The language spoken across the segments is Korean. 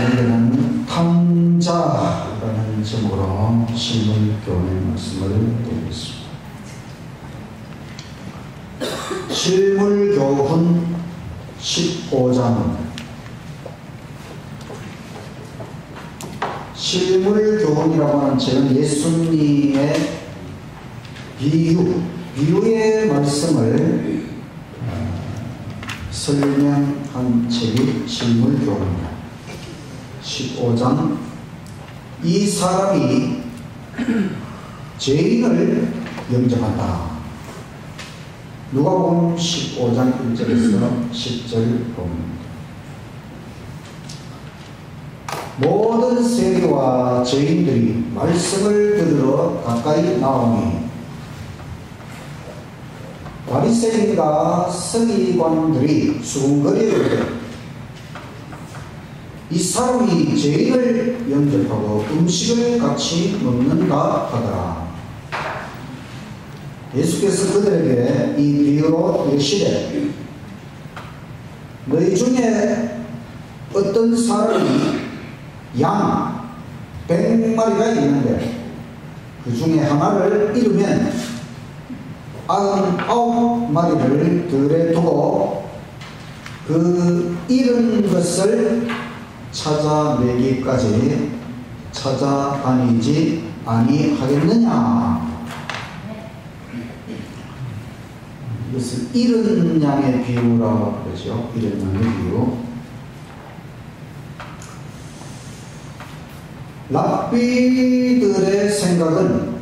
오늘은 탕자라는 제목으로 실물교훈의 말씀을 드리겠습니다. 실물교훈 15장은 실물교훈이라고 하는 책은 예수님의 비유의 말씀을 설명한 책이 실물교훈입니다. 15장, 이 사람이 죄인을 영접한다. 누가복음 15장 1절에서 10절 보입니다. 모든 세리와 죄인들이 말씀을 들으러 가까이 나오니 바리새인과 서기관들이 수군거리를 이 사람이 죄인을 영접하고 음식을 같이 먹는가 하더라. 예수께서 그들에게 이 비유로 이르시되 너희 중에 어떤 사람이 양 100마리가 있는데 그 중에 하나를 잃으면 99마리를 들에 두고 그 잃은 것을 찾아내기까지 찾아다니지 아니하겠느냐. 이것을 잃은 양의 비유라고 그러죠. 잃은 양의 비유. 랍비들의 생각은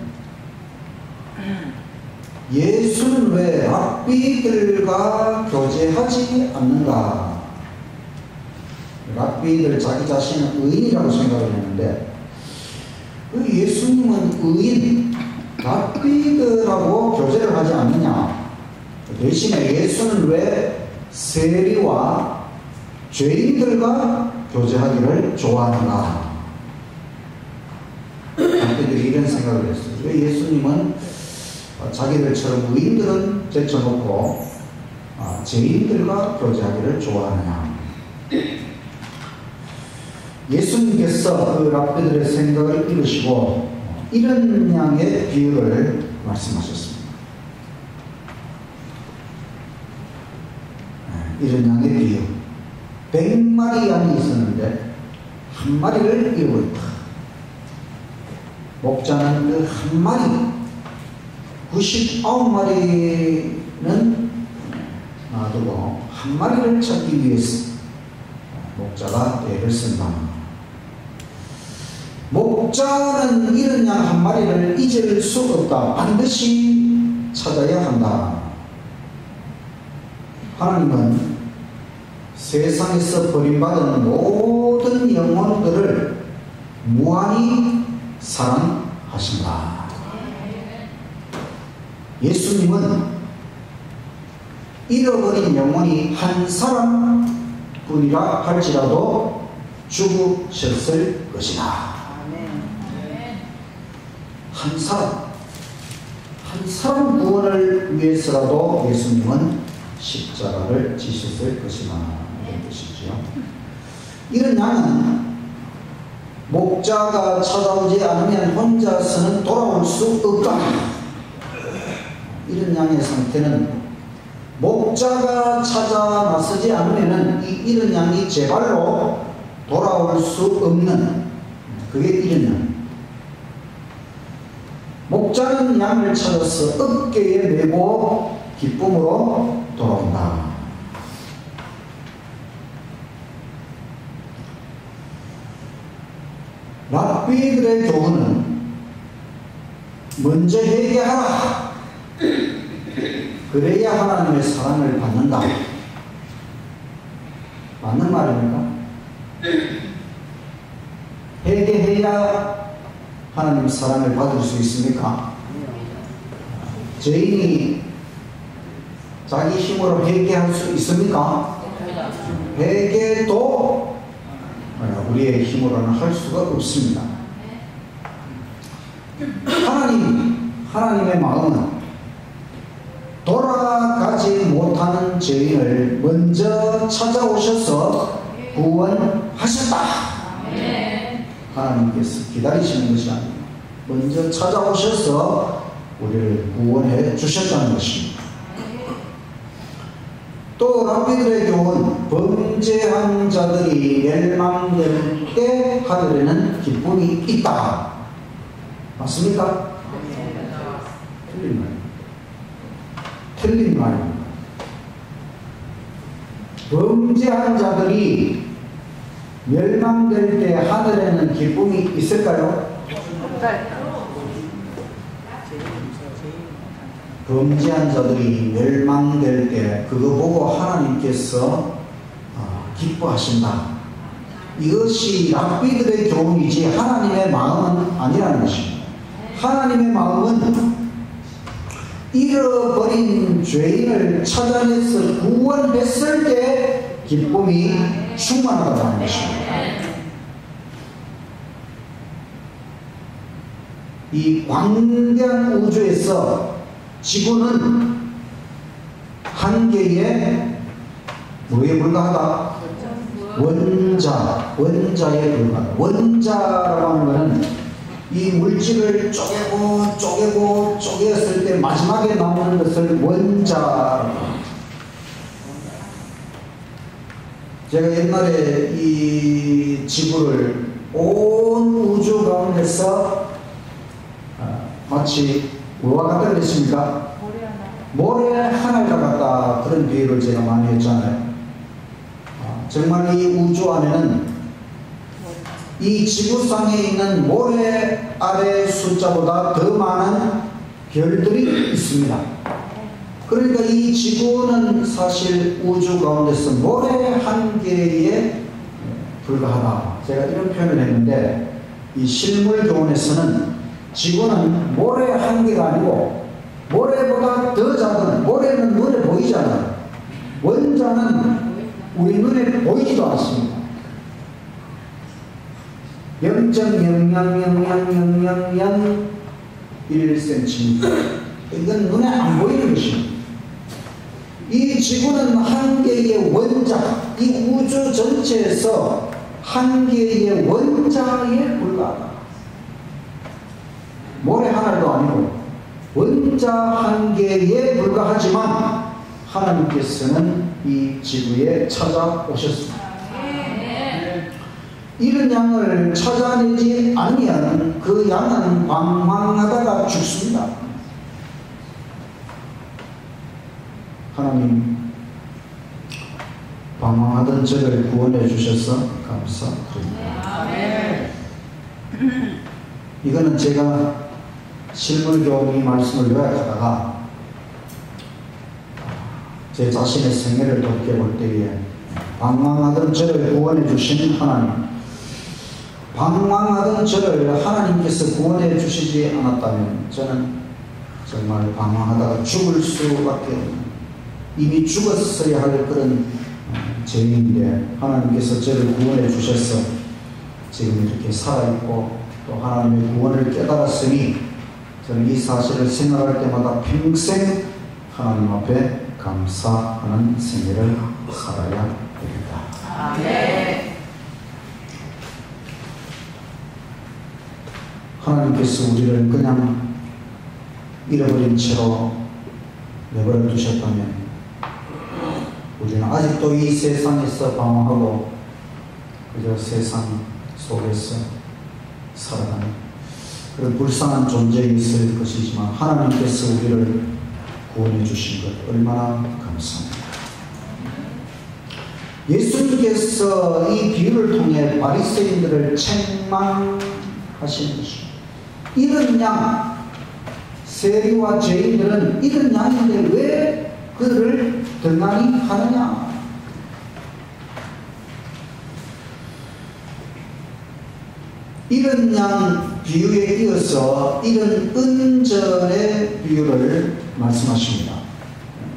예수는 왜 랍비들과 교제하지 않는가? 랍비들 자기 자신은 의인이라고 생각을 했는데 예수님은 의인, 랍비들하고 교제를 하지 않느냐? 대신에 예수는 왜 세리와 죄인들과 교제하기를 좋아하는가? 랍비들이 이런 생각을 했어요. 왜 예수님은 자기들처럼 의인들은 제쳐놓고 죄인들과 교제하기를 좋아하느냐? 예수님께서 그 랍비들의 생각을 이루시고 이런 양의 비유를 말씀하셨습니다. 이런 양의 비유. 100마리 양이 있었는데 한 마리를 잃어버렸다. 목자는 그 한 마리 99마리는 놔두고 한 마리를 찾기 위해서 목자가 애를 쓴다. 목자는 잃은 양 한 마리를 잊을 수 없다. 반드시 찾아야 한다. 하나님은 세상에서 버림받은 모든 영혼들을 무한히 사랑하신다. 예수님은 잃어버린 영혼이 한 사람뿐이라 할지라도 죽으셨을 것이다. 한 사람 구원을 위해서라도 예수님은 십자가를 지셨을 것이다. 이런 뜻이죠. 이런 양은 목자가 찾아오지 않으면 혼자서는 돌아올 수 없다. 이런 양의 상태는 목자가 찾아 나서지 않으면 이 이런 양이 제 발로 돌아올 수 없는, 그게 이런 양. 목자는 양을 찾아서 어깨에 메고 기쁨으로 돌아온다. 랍비들의 교훈은 먼저 회개하라. 그래야 하나님의 사랑을 받는다. 맞는 말입니까? 회개해야 하나님 사랑을 받을 수 있습니까? 죄인이 자기 힘으로 회개할 수 있습니까? 회개도 우리의 힘으로는 할 수가 없습니다. 하나님의 마음은 돌아가지 못하는 죄인을 먼저 찾아오셔서 구원하셨다. 하나님께서 기다리시는 것이 아니고 먼저 찾아오셔서 우리를 구원해 주셨다는 것입니다. 또 랍비들의 교훈, 범죄한 자들이 멸망될 때 하늘에는 기쁨이 있다. 맞습니까? 틀린 말입니다. 틀린 말입니다. 범죄한 자들이 멸망될 때 하늘에는 기쁨이 있을까요? 범죄한 자들이 멸망될 때 그거 보고 하나님께서 기뻐하신다. 이것이 랍비들의 교훈이지 하나님의 마음은 아니라는 것입니다. 하나님의 마음은 잃어버린 죄인을 찾아내서 구원했을 때 기쁨이 충만하다는 것입니다. 이 광대한 우주에서 지구는 한 개의 뭐에 불과하다? 원자에 불과하다. 원자라고 하는 것은 이 물질을 쪼개었을 때 마지막에 나오는 것을 원자라고 합니다. 제가 옛날에 이 지구를 온 우주 가운데서 마치 뭐와 같다 그랬습니까? 모래 하나가 같다. 그런 비유를 제가 많이 했잖아요. 정말 이 우주 안에는 이 지구상에 있는 모래 아래 숫자보다 더 많은 별들이 있습니다. 그러니까 이 지구는 사실 우주 가운데서 모래 한 개에 불과하다. 제가 이런 표현을 했는데 이 실물 교훈에서는 지구는 모래 한 개가 아니고 모래보다 더 작은, 모래는 눈에 보이잖아요. 원자는 우리 눈에 보이지도 않습니다. 0.0000001cm. 이건 눈에 안 보이는 것입니다. 이 지구는 한 개의 원자, 이 우주 전체에서 한 개의 원자에 불과하다. 모래 하나도 아니고 원자 한 개에 불과하지만 하나님께서는 이 지구에 찾아오셨습니다. 이런 양을 찾아내지 않으면 그 양은 방황하다가 죽습니다. 하나님 방황하던 저를 구원해 주셔서 감사드립니다. 이거는 제가 실물교훈 이 말씀을 요약하다가 제 자신의 생애를 돌이켜볼 때에 방황하던 저를 구원해 주신 하나님, 방황하던 저를 하나님께서 구원해 주시지 않았다면 저는 정말 방황하다가 죽을 수밖에 없는, 이미 죽었어야 할 그런 죄인인데 하나님께서 저를 구원해 주셔서 지금 이렇게 살아있고 또 하나님의 구원을 깨달았으니 저는 이 사실을 생각할 때마다 평생 하나님 앞에 감사하는 생애를 살아야 됩니다. 아멘. 하나님께서 우리를 그냥 잃어버린 채로 내버려 두셨다면 우리는 아직도 이 세상에서 방황하고 그저 세상 속에서 살아가는 그런 불쌍한 존재에 있을 것이지만 하나님께서 우리를 구원해 주신 것 얼마나 감사합니다. 예수님께서 이 비유를 통해 바리새인들을 책망하신 것입니다. 이런 양, 세리와 죄인들은 이런 양인데 왜 그들을 등한히 하느냐? 이런 양 비유에 이어서 이런 은전의 비유를 말씀하십니다.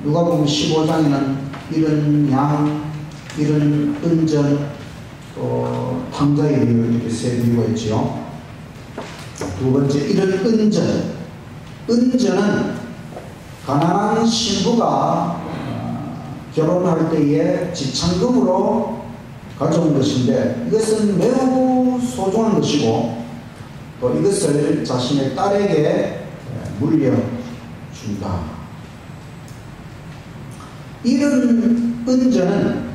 누가복음 15장에는 이런 양, 이런 은전, 또 탕자의 비유 이렇게 세 비유가 있죠. 두 번째, 이런 은전. 은전은 가난한 신부가 결혼할 때에 지참금으로 가져온 것인데 이것은 매우 소중한 것이고 또 이것을 자신의 딸에게 물려준다. 이런 은전은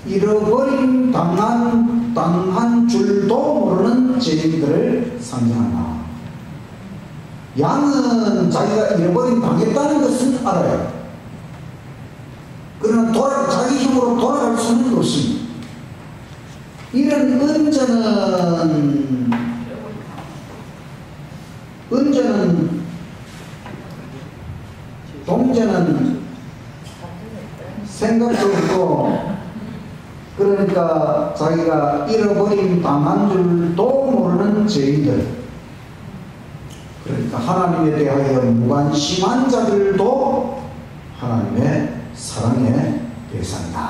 잃어버림 당한 줄도 모르는 죄인들을 상징한다. 양은 자기가 잃어버림 당했다는 것은 알아요. 그러나 자기 힘으로 돌아갈 수는 없습니다. 이런 동전은 생각도 없고, 그러니까 자기가 잃어버림 당한 줄도 모르는 죄인들, 그러니까 하나님에 대하여 무관심한 자들도 하나님의 사랑의 대상이다.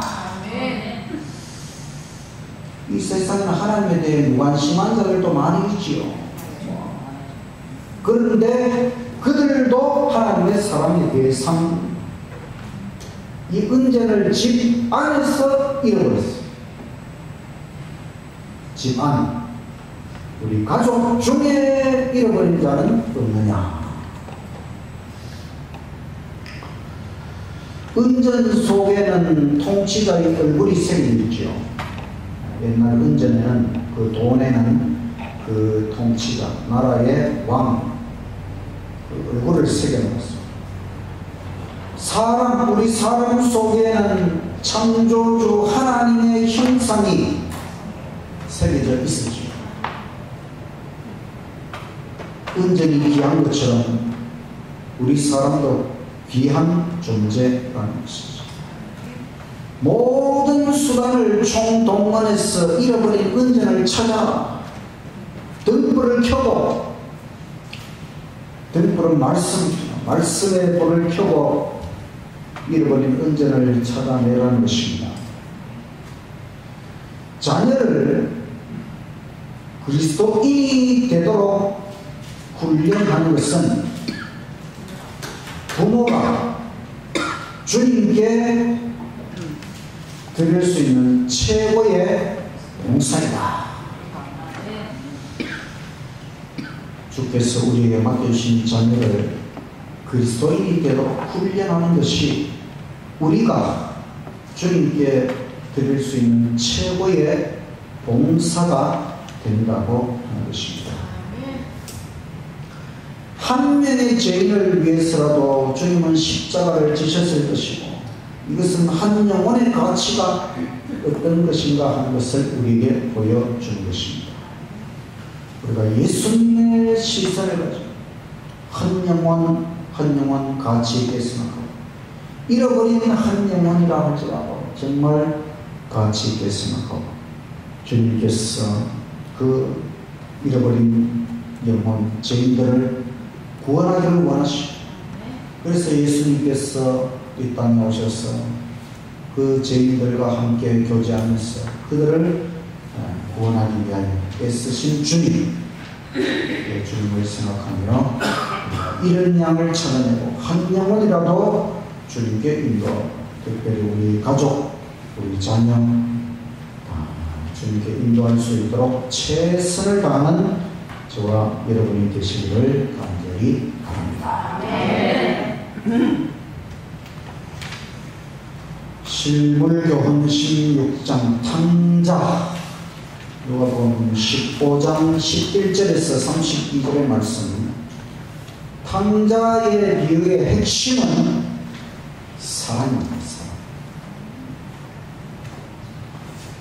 이 세상에는 하나님에 대해 무관심한 자들도 많이 있지요. 그런데 그들도 하나님의 사랑의 대상. 이 은전을 집 안에서 잃어버렸어요. 집 안. 우리 가족 중에 잃어버린 자는 없느냐? 은전 속에는 통치자의 얼굴이 새겨있죠. 옛날 은전에는 그 돈에는 그 통치자, 나라의 왕, 그 얼굴을 새겨놓았습니다. 우리 사람 속에는 창조주 하나님의 형상이 새겨져 있었죠. 은전이 귀한 것처럼 우리 사람도 귀한 존재라는 것이죠. 모든 수단을 총동원해서 잃어버린 은전을 찾아 등불을 켜고, 등불은 말씀의 불을 켜고 잃어버린 은전을 찾아내라는 것입니다. 자녀를 그리스도인이 되도록 훈련하는 것은 부모가 주님께 드릴 수 있는 최고의 봉사이다. 주께서 우리에게 맡겨주신 자녀를 그리스도인이 되도록 훈련하는 것이 우리가 주님께 드릴 수 있는 최고의 봉사가 된다고 하는 것입니다. 한 명의 죄인을 위해서라도 주님은 십자가를 지셨을 것이고, 이것은 한 영혼의 가치가 어떤 것인가 하는 것을 우리에게 보여주는 것입니다. 우리가 예수님의 시선을 가지고 한 영혼 가치 있게 생각하고, 잃어버린 한 영혼이라 할지라도 정말 가치 있게 생각하고, 주님께서 그 잃어버린 영혼 죄인들을 구원하기를 원하시고, 그래서 예수님께서 이 땅에 오셔서 그 죄인들과 함께 교제하면서 그들을 구원하기 위하여 애쓰신 주님을 생각하며 이런 양을 찾아내고 한 영혼이라도 주님께 인도, 특별히 우리 가족, 우리 자녀 주님께 인도할 수 있도록 최선을 다하는 저와 여러분이 되시기를 간절히 바랍니다. 실물교훈 16장 탕자, 누가복음 15장 11절에서 32절의 말씀. 탕자의 비유의 핵심은 사랑입니다. 사랑.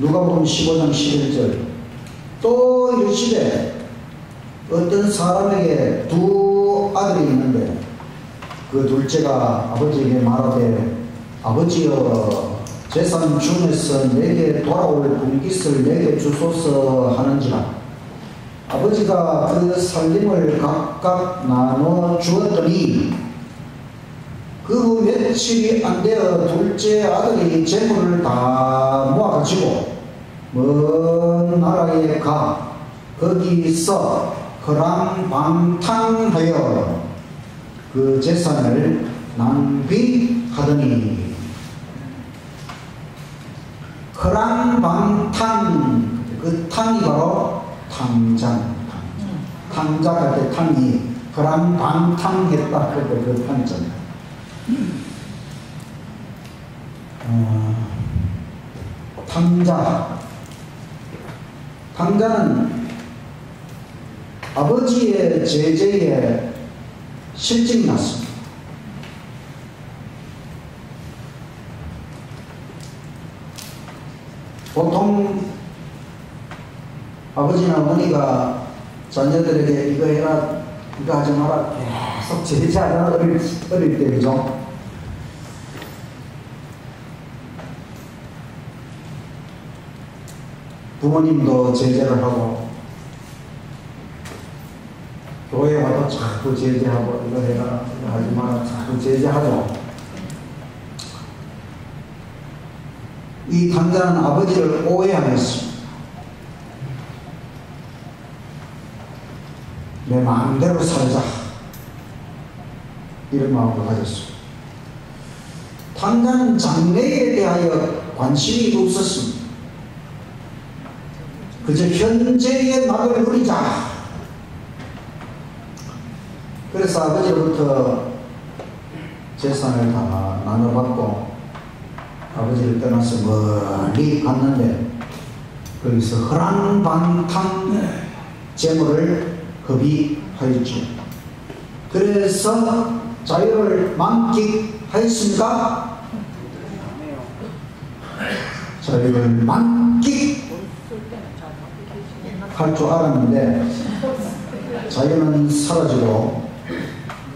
누가복음 15장 11절. 또 이르시되 어떤 사람에게 두 아들이 있는데 그 둘째가 아버지에게 말하되 아버지여, 재산 중에서 내게 돌아올 분깃을 내게 주소서 하는지라. 아버지가 그 살림을 각각 나눠 주었더니 그 며칠이 안 되어 둘째 아들이 재물을 다 모아가지고 먼 나라에 가 거기서 허랑방탕하여 그 재산을 낭비하더니. 허랑방탕, 그 탕이 바로 탕자입니다. 탕자할 때 탕이 그랑방탕했다 할 때 그 탕자입니다. 탕자는 아버지의 제재에 실증이 났습니다. 보통 아버지나 어머니가 자녀들에게 이거 해라, 이거 하지 마라 계속 제재하잖아. 어릴 때, 그죠? 부모님도 제재를 하고 교회 와도 자꾸 제재하고 이거 해라, 이거 하지 마라 자꾸 제재하죠. 이 탕자는 아버지를 오해하였습니다. 내 마음대로 살자 이런 마음을 가졌습니다. 탕자는 장래에 대하여 관심이 없었습니다. 그저 현재의 낙을 누리자. 그래서 아버지로부터 재산을 다 나눠받고 아버지를 떠나서 멀리 갔는데 거기서 허랑방탕 재물을 허비하였죠. 그래서 자유를 만끽하였습니까? 자유를 만끽할 줄 알았는데 자유는 사라지고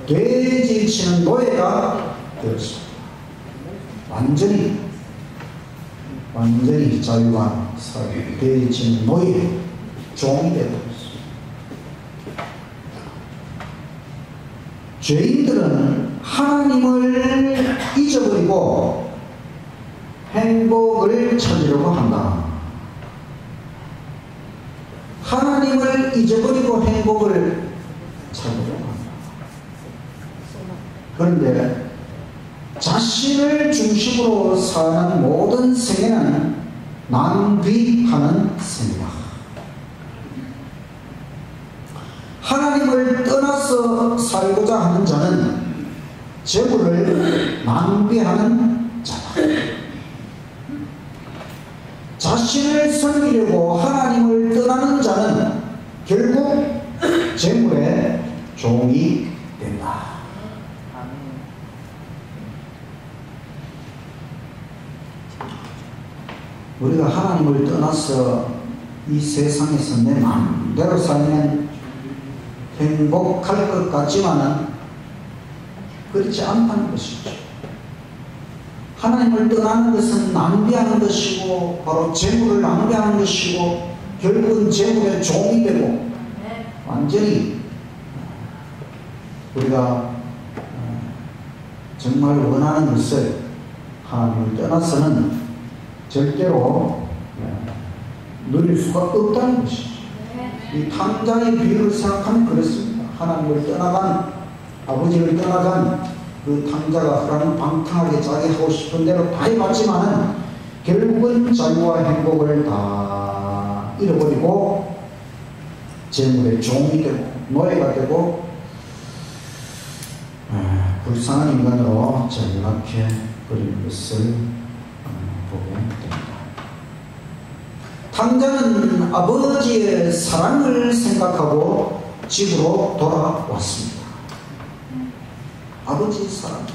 돼지 치는 노예가 되었습니다. 완전히 자유가 사라지고 돼지 치는 노예, 종이 되었습니다. 죄인들은 하나님을 잊어버리고 행복을 찾으려고 한다. 하나님을 잊어버리고 행복을 찾으려고 한다. 그런데 자신을 중심으로 사는 모든 생애는 낭비하는 생이다. 하나님을 떠나서 살고자 하는 자는 재물을 낭비하는 자다. 자신을 섬기려고 하나님을 떠나는 자는 결국 재물의 종이 된다. 우리가 하나님을 떠나서 이 세상에서 내 마음대로 살면 행복할 것 같지만은 그렇지 않다는 것이죠. 하나님을 떠나는 것은 낭비하는 것이고 바로 재물을 낭비하는 것이고 결국은 재물의 종이 되고 완전히 우리가 정말 원하는 것을 하나님을 떠나서는 절대로 누릴 수가 없다는 것이죠. 이 탕자의 비유를 생각하면 그렇습니다. 하나님을 떠나간, 아버지를 떠나간 그 탕자가 허랑방탕하게 자기 하고 싶은 대로 다 해봤지만은 결국은 자유와 행복을 다 잃어버리고 재물의 종이 되고 노예가 되고 불쌍한 인간으로 전락해 버리는 것을 보게 됩니다. 탕자는 아버지의 사랑을 생각하고 집으로 돌아왔습니다. 아버지의 사랑.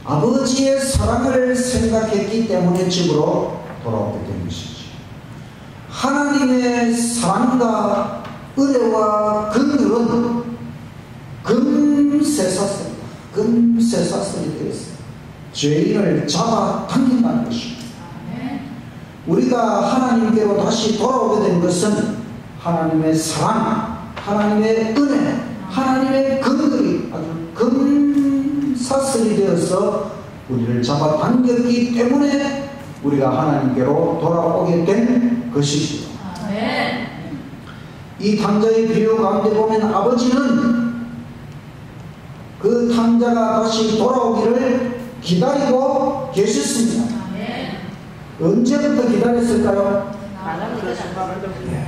아버지의 사랑을 생각했기 때문에 집으로 돌아오게 된 것이죠. 하나님의 사랑과 은혜와 긍휼은 금세사슬입니다. 금세사슬이 되었어요. 죄인을 잡아당긴다는 것입니다. 우리가 하나님께로 다시 돌아오게 된 것은 하나님의 사랑, 하나님의 은혜, 하나님의 긍휼이 아주 금사슬이 되어서 우리를 잡아당겼기 때문에 우리가 하나님께로 돌아오게 된 것이죠. 이 탕자의 비유 가운데 보면 아버지는 그 탕자가 다시 돌아오기를 기다리고 계셨습니다. 언제부터 기다렸을까요?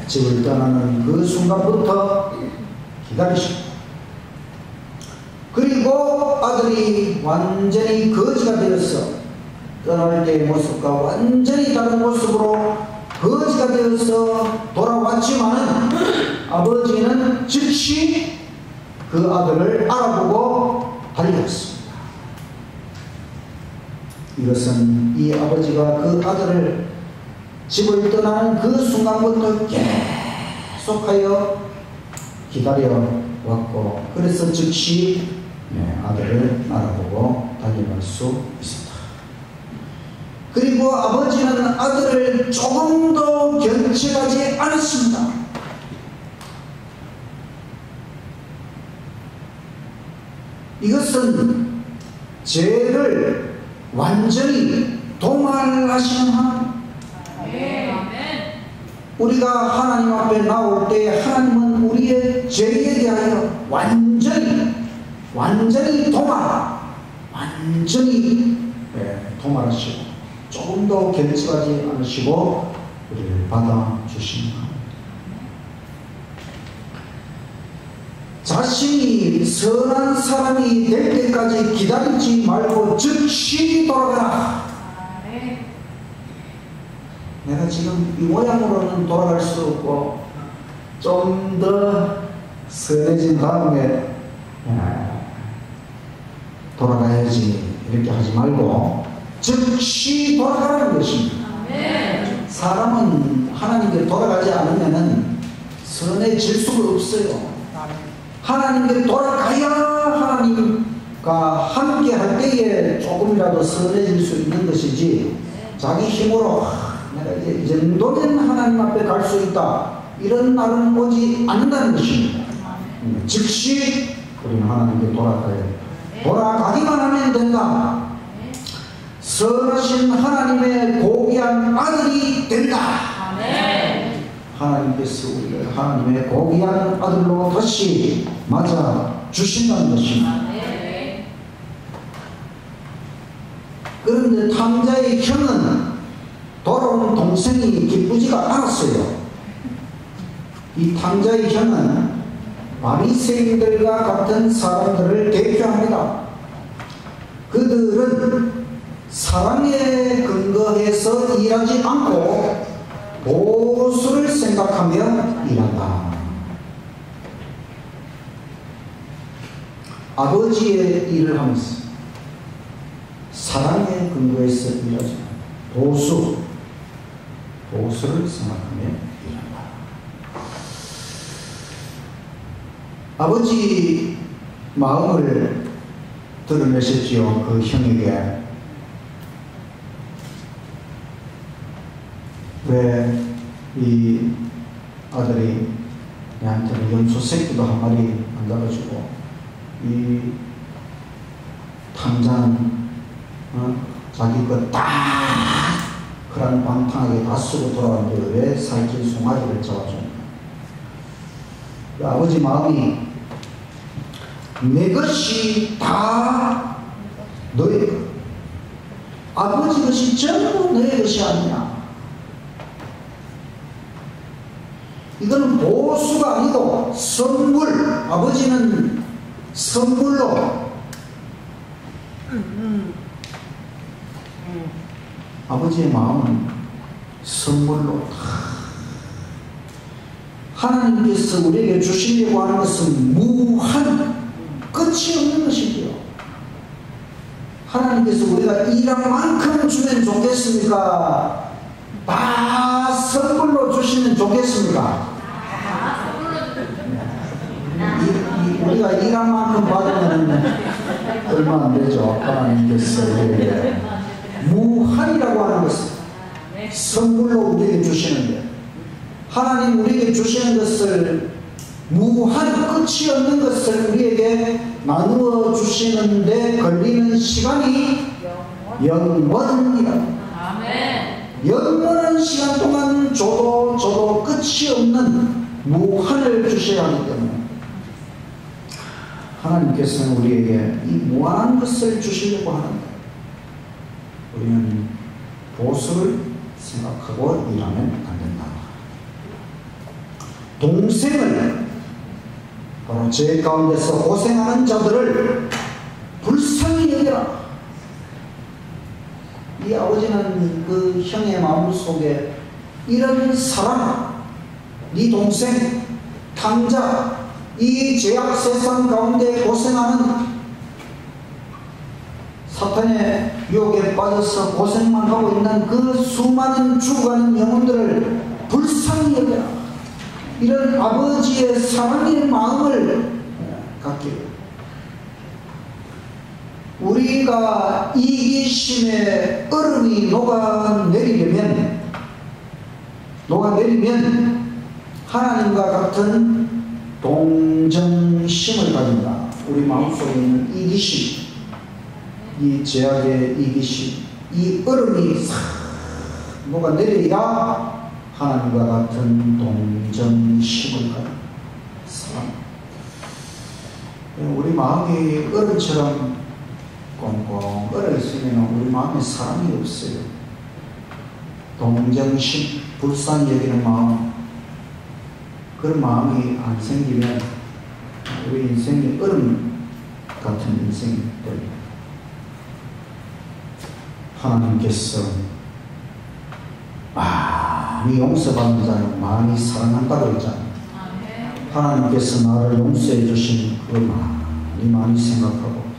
집을 떠나는 그 순간부터 기다리십니다. 그리고 아들이 완전히 거지가 되어서 떠날 때의 모습과 완전히 다른 모습으로 거지가 되어서 돌아왔지만 아버지는 즉시 그 아들을 알아보고 달려갔습니다. 이것은 이 아버지가 그 아들을 집을 떠나는 그 순간부터 계속하여 기다려왔고, 그래서 즉시 아들을 알아보고 달려갈 수 있습니다. 그리고 아버지는 아들을 조금 더 견책하지 않았습니다. 이것은 죄를 완전히 도말하시는 하나님. 우리가 하나님 앞에 나올 때 하나님은 우리의 죄에 대하여 완전히 도말하시고 조금 더 견책하지 않으시고 우리를 받아주시는 하나님. 자신이 선한 사람이 될 때까지 기다리지 말고 즉시 돌아가라. 내가 지금 이 모양으로는 돌아갈 수 없고 좀 더 선해진 다음에 돌아가야지 이렇게 하지 말고 즉시 돌아가라는 것입니다. 사람은 하나님께 돌아가지 않으면 선해질 수가 없어요. 하나님께 돌아가야 하나님과 함께 할 때에 조금이라도 선해질 수 있는 것이지, 자기 힘으로 내가 이제 이 정도면 하나님 앞에 갈 수 있다, 이런 날은 오지 않는다는 것입니다. 즉시 우리는 하나님께 돌아가야 된다. 돌아가기만 하면 된다. 선하신 하나님의 고귀한 아들이 된다. 하나님께서 우리를 하나님의 고귀한 아들로 다시 맞아 주신다는 것입니다. 그런데 탕자의 형은 돌아온 동생이 기쁘지가 않았어요. 이 탕자의 형은 바리새인들과 같은 사람들을 대표합니다. 그들은 사랑에 근거해서 일하지 않고 보수를 생각하며 일한다. 아버지의 일을 하면서 사랑에 근거해서 일하지 않고 보수를 생각하며 일한다. 아버지 마음을 드러내셨지요. 그 형에게. 왜 이 아들이 내한테는 염소 새끼도 한 마리 안 가가지고 이 탕자는 자기 거 딱 그런 방탕하게 다 쓰고 돌아왔는데 왜 살찐 송아지를 잡아줍니까? 아버지 마음이 내 것이 다 너의 것, 아버지 것이 전부 너의 것이 아니냐. 이거는 보수가 아니고 선물. 아버지는 선물로 아버지의 마음은 선물로 하나님께서 우리에게 주시려고 하는 것은 무한 끝이 없는 것이지요. 하나님께서 우리가 일한 만큼 주면 좋겠습니까? 다 선물로 주시면 좋겠습니까? 우리가 일한 만큼 받으면 얼마 안 되죠. 하나님께서 우리에게 무한이라고 하는 것은 선물로 우리에게 주시는데, 하나님 우리에게 주시는 것을 무한 끝이 없는 것을 우리에게 나누어 주시는데 걸리는 시간이 영원이라. 영원한 시간 동안 줘도 끝이 없는 무한을 주셔야 하기 때문에 하나님께서는 우리에게 이 무한한 것을 주시려고 하는데 우리는 보수를 생각하고 일하면 안 된다. 동생을, 바로 죄 가운데서 고생하는 자들을 불쌍히 여겨라. 이 아버지는 그 형의 마음속에 이런 사랑, 네 동생, 탕자, 이 죄악 세상 가운데 고생하는, 사탄의 유혹에 빠져서 고생만 하고 있는 그 수많은 죽어가는 영혼들을 불쌍히 여겨라. 이런 아버지의 사랑의 마음을 갖기를. 우리가 이기심의 얼음이 녹아내리면 하나님과 같은 동정심을 가진다. 우리 마음속에 있는 이기심, 이 죄악의 이기심, 이 얼음이 싹 녹아내려야 하나님과 같은 동정심을 가진 사람. 우리 마음이 얼음처럼 꽁꽁 얼어 있으면 우리 마음에 사랑이 없어요. 동정심, 불쌍히 여기는 마음, 그런 마음이 안 생기면 우리 인생이 얼음 같은 인생이 됩니다. 하나님께서 많이 용서받는 자는 많이 사랑한다고 했잖아요. 하나님께서 나를 용서해 주신 그 많이 생각하고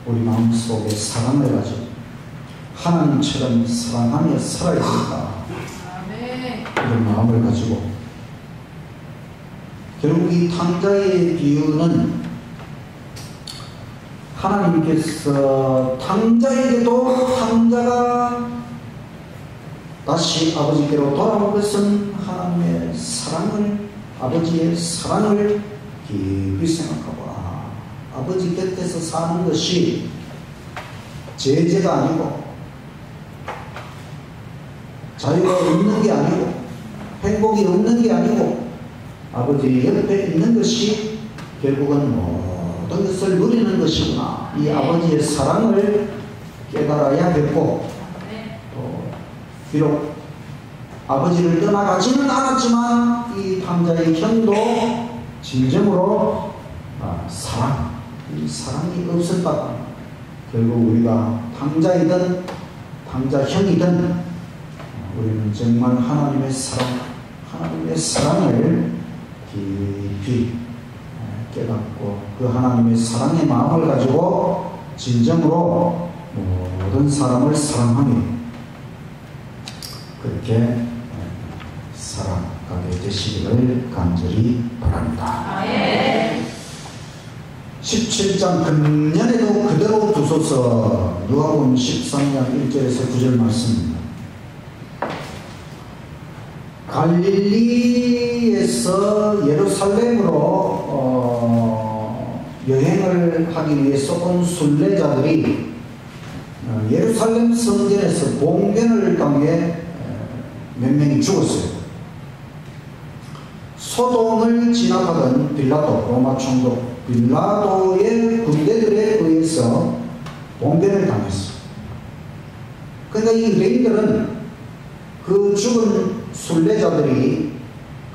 우리 마음속에 사랑을 가지고 하나님처럼 사랑하며 살아야 된다. 이런 마음을 가지고 결국 이 탕자의 비유는 하나님께서 탕자에게도 탕자가 다시 아버지께로 돌아온 것은 하나님의 사랑을, 아버지의 사랑을 깊이 생각하고, 아버지 곁에서 사는 것이 제재가 아니고 자유가 없는 게 아니고 행복이 없는 게 아니고 아버지 옆에 있는 것이 결국은 모든 것을 누리는 것이구나. 이 아버지의 사랑을 깨달아야겠고, 또 비록 아버지를 떠나가지는 않았지만 이 탕자의 형도 진정으로 사랑, 이 사랑이 없었다. 결국 우리가 탕자이든 탕자형이든 우리는 정말 하나님의 사랑을 깊이 깨닫고 그 하나님의 사랑의 마음을 가지고 진정으로 모든 사람을 사랑하며 그렇게 살아가게 되시기를 간절히 바랍니다. 17장 금년에도 그대로 두소서. 누가복음 13장 1절에서 9절 말씀입니다. 갈릴리에서 예루살렘으로 여행을 하기 위해서 온 순례자들이 예루살렘 성전에서 봉변을 당해 몇 명이 죽었어요. 소돔을 진압하던 빌라도, 로마 총독 빌라도의 군대들에 의해서 봉변을 당했어. 그러니까 이 유대인들은 그 죽은 순례자들이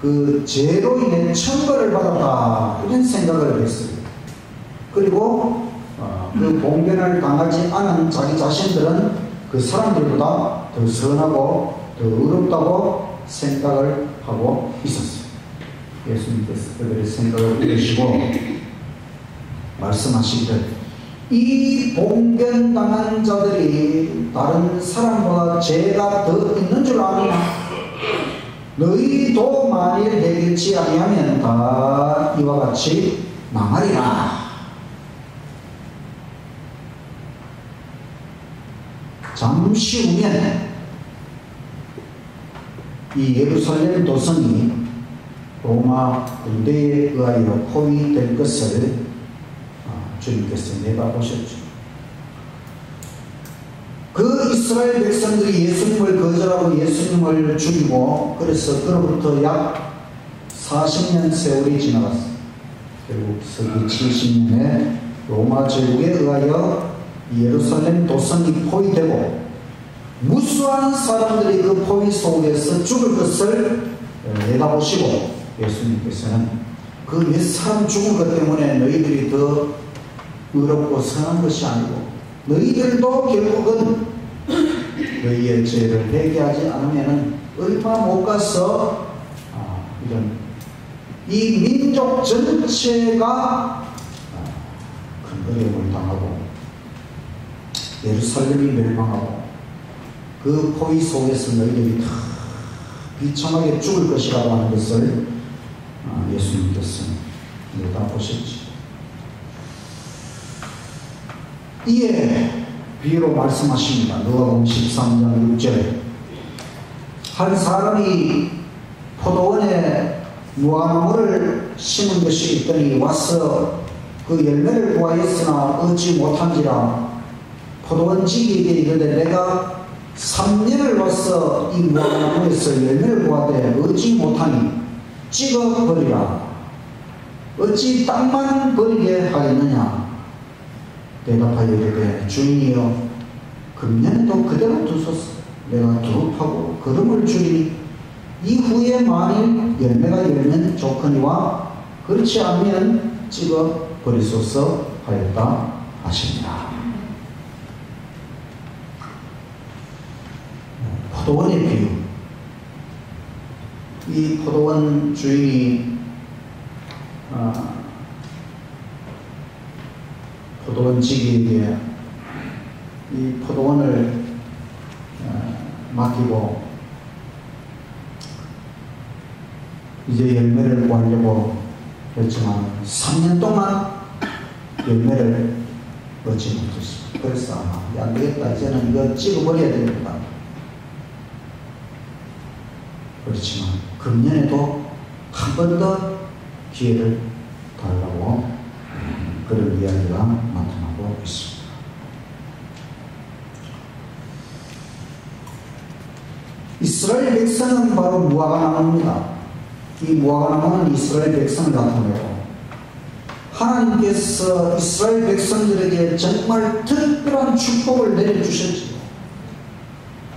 그 죄로 인해 천벌을 받았다 이런 생각을 했어요. 그리고 그 봉변을 당하지 않은 자기 자신들은 그 사람들보다 더 선하고 더 의롭다고 생각을 하고 있었어요. 예수님께서 그들의 생각을 읽으시고 말씀하시기를, 이 봉변당한 자들이 다른 사람보다 죄가 더 있는 줄 아느냐? 너희도 만일 해결치 아니하면 다 이와 같이 망하리라. 잠시 후면 이 예루살렘 도성이 로마 군대에 의하여 포위될 것을 주님께서 내다보셨죠. 그 이스라엘 백성들이 예수님을 거절하고 예수님을 죽이고, 그래서 그로부터 약 40년 세월이 지나갔어요. 결국 서기 70년에 로마 제국에 의하여 예루살렘 도성이 포위되고 무수한 사람들이 그 포위 속에서 죽을 것을 내다보시고 예수님께서는 그 몇 사람 죽은 것 때문에 너희들이 더 의롭고 선한 것이 아니고 너희들도 결국은 너희의 죄를 회개하지 않으면 얼마 못 가서 이런 이 민족 전체가 큰 어려움을 당하고 예루살렘이 멸망하고 그 포위 속에서 너희들이 다 비참하게 죽을 것이라고 하는 것을 예수님께서 내다보셨지. 이에 비유로 말씀하십니다. 누가복음 13장 6절 한 사람이 포도원에 무화과나무를 심은 것이 있더니 와서 그 열매를 구하였으나 얻지 못한지라 포도원 지기에게 이르되 내가 3년을 와서 이 무화과나무에서 열매를 구하되 얻지 못하니 찍어버리라. 어찌 땅만 버리게 하였느냐. 대답하여 이르되 주인이여 금년에도 그대로 두소서. 내가 두릅하고 거름을 주리니 이후에 만일 열매가 열면 좋거니와 그렇지 않으면 찍어버리소서 하였다 하십니다. 포도원의 비유. 이 포도원 주인이 포도원 지기에게 이 포도원을 맡기고 이제 열매를 구하려고 했지만 3년 동안 열매를 얻지 못했습니다. 그래서 안 되겠다. 이제는 이거 찍어버려야 됩니다. 그렇지만 금년에도 한 번 더 기회를 달라고 그런 이야기가 나타나고 있습니다. 이스라엘 백성은 바로 무화과나무입니다. 이 무화과나무는 이스라엘 백성을 나타내고 하나님께서 이스라엘 백성들에게 정말 특별한 축복을 내려주셨지요.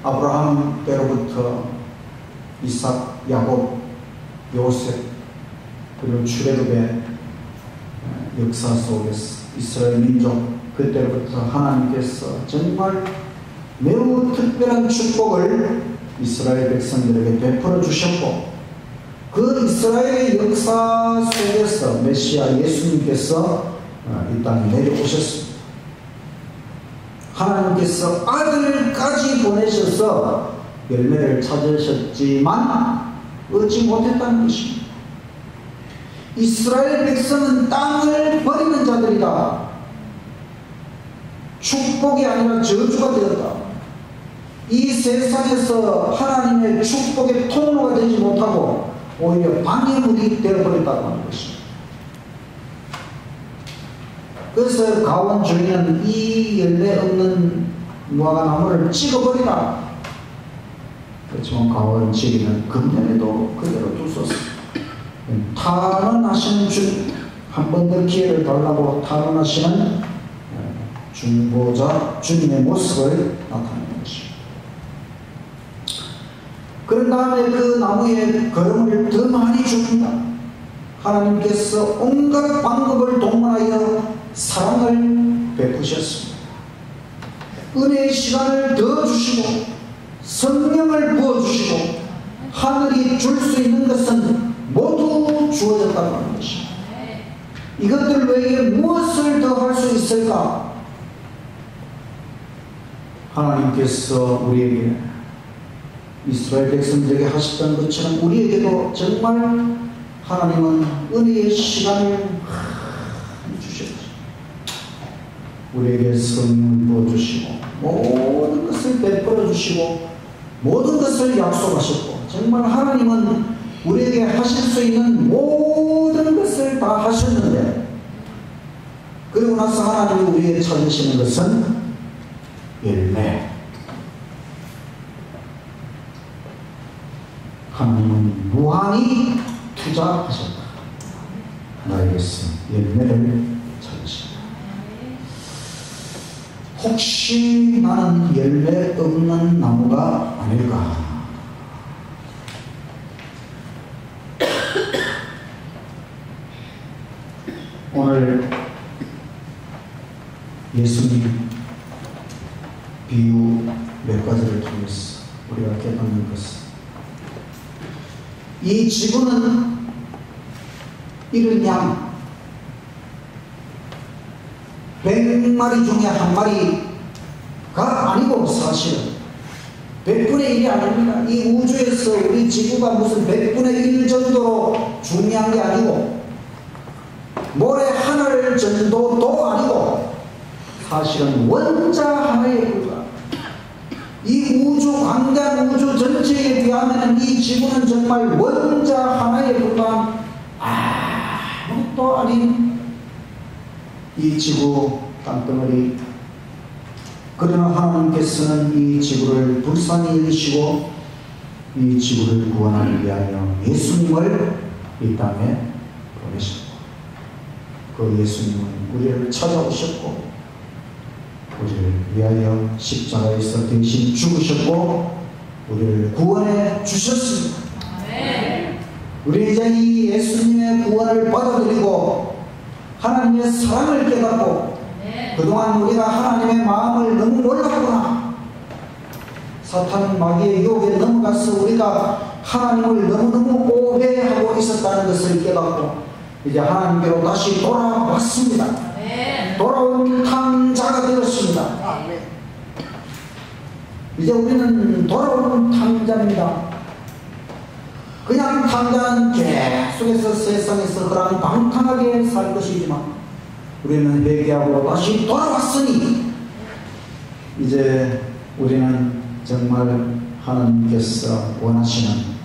아브라함 때로부터 이삭, 야곱, 요셉 그리고 출애굽의 역사 속에서 이스라엘 민족 그때로부터 하나님께서 정말 매우 특별한 축복을 이스라엘 백성들에게 베풀어 주셨고 그 이스라엘의 역사 속에서 메시아 예수님께서 이 땅에 내려오셨습니다. 하나님께서 아들까지 보내셔서 열매를 찾으셨지만 얻지 못했다는 것입니다. 이스라엘 백성은 땅을 버리는 자들이다. 축복이 아니라 저주가 되었다. 이 세상에서 하나님의 축복의 통로가 되지 못하고 오히려 방해물이 되어버렸다고 하는 것입니다. 그래서 가온 주인은 이 열매 없는 무화과나무를 찍어버리라. 그렇지만 가온 지기는 금년에도 그대로 두소서. 탄원하시는 주님, 한 번 더 기회를 달라고 탄원하시는 중보자 주님의 모습을 나타내는 것입니다. 그런 다음에 그 나무에 거름을 더 많이 줍니다. 하나님께서 온갖 방법을 동원하여 사랑을 베푸셨습니다. 은혜의 시간을 더 주시고 성령을 부어주시고 하늘이 줄 수 있는 것은 모두 주어졌다고 하는 것입니다. 이것들 외에 무엇을 더 할 수 있을까? 하나님께서 우리에게 이스라엘 백성들에게 하셨던 것처럼 우리에게도 정말 하나님은 은혜의 시간을 주셨죠. 우리에게 성령을 부어주시고 모든 것을 베풀어 주시고 모든 것을 약속하셨고 정말 하나님은 우리에게 하실 수 있는 모든 것을 다 하셨는데 그리고 나서 하나님이 우리에게 찾으시는 것은 열매. 하나님은 무한히 투자하셨다. 나에게서 열매를 찾으신다. 혹시 나는 열매 없는 나무가 아닐까? 오늘 예수님 비유 몇 가지를 통해서 우리가 깨닫는 것은, 이 지구는 이런 양 100마리 중에 한 마리가 아니고, 사실은 100분의 1이 아닙니다. 이 우주에서 우리 지구가 무슨 100분의 1 정도로 중요한 게 아니고, 모래 하늘 정도도 아니고, 사실은 원자 하나에 불과합니다. 이 우주, 광대한 우주 전체에 비하면 이 지구는 정말 원자 하나에 불과한 아무것도 아닌 이 지구 땅덩어리. 그러나 하나님께서는 이 지구를 불쌍히 여기시고 이 지구를 구원하기 위하여 예수님을 이 땅에 보내셨고, 그 예수님은 우리를 찾아오셨고 우리를 위하여 십자가에서 대신 죽으셨고 우리를 구원해 주셨습니다. 우리 이제 이 예수님의 구원을 받아들이고 하나님의 사랑을 깨닫고, 그동안 우리가 하나님의 마음을 너무 몰랐구나, 사탄 마귀의 유혹에 넘어가서 우리가 하나님을 너무너무 오해하고 있었다는 것을 깨닫고 이제 하나님께로 다시 돌아왔습니다. 돌아온 탕자가 되었습니다. 이제 우리는 돌아온 탕자입니다. 그냥 탕자는 계속해서 세상에서 허랑방탕하게 살 것이지만 우리는 회개하고 다시 돌아왔으니 이제 우리는 정말 하나님께서 원하시는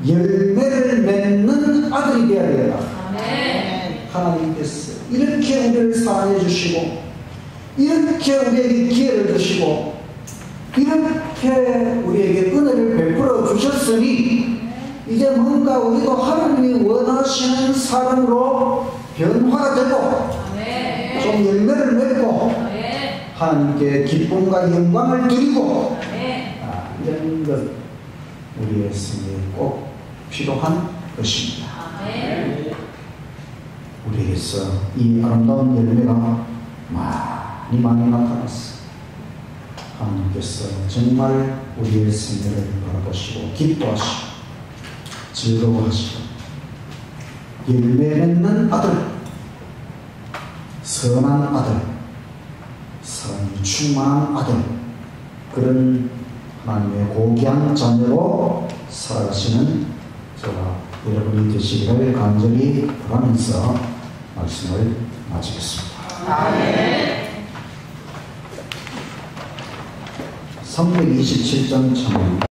열매를 맺는 아들이 되어야 된다. 하나님께서 이렇게 우리를 사랑해 주시고 이렇게 우리에게 기회를 주시고 이렇게 우리에게 은혜를 베풀어 주셨으니 이제 뭔가 우리도 하나님이 원하시는 사람으로 변화가 되고 좀 열매를 맺고 하나님께 기쁨과 영광을 드리고 이런 것 우리의 생에 꼭 필요한 것입니다. 우리에게서 이 아름다운 열매가 많이 나타났어. 하나님께서 정말 우리의 생애를 바라보시고 기뻐하시고 즐거워하시고 열매 맺는 아들, 선한 아들, 사랑이 충만한 아들, 그런 하나님의 고귀한 자녀로 살아가시는 저와 여러분이 되시기를 간절히 바라면서 말씀을 마치겠습니다. 아멘. 327장 찬양.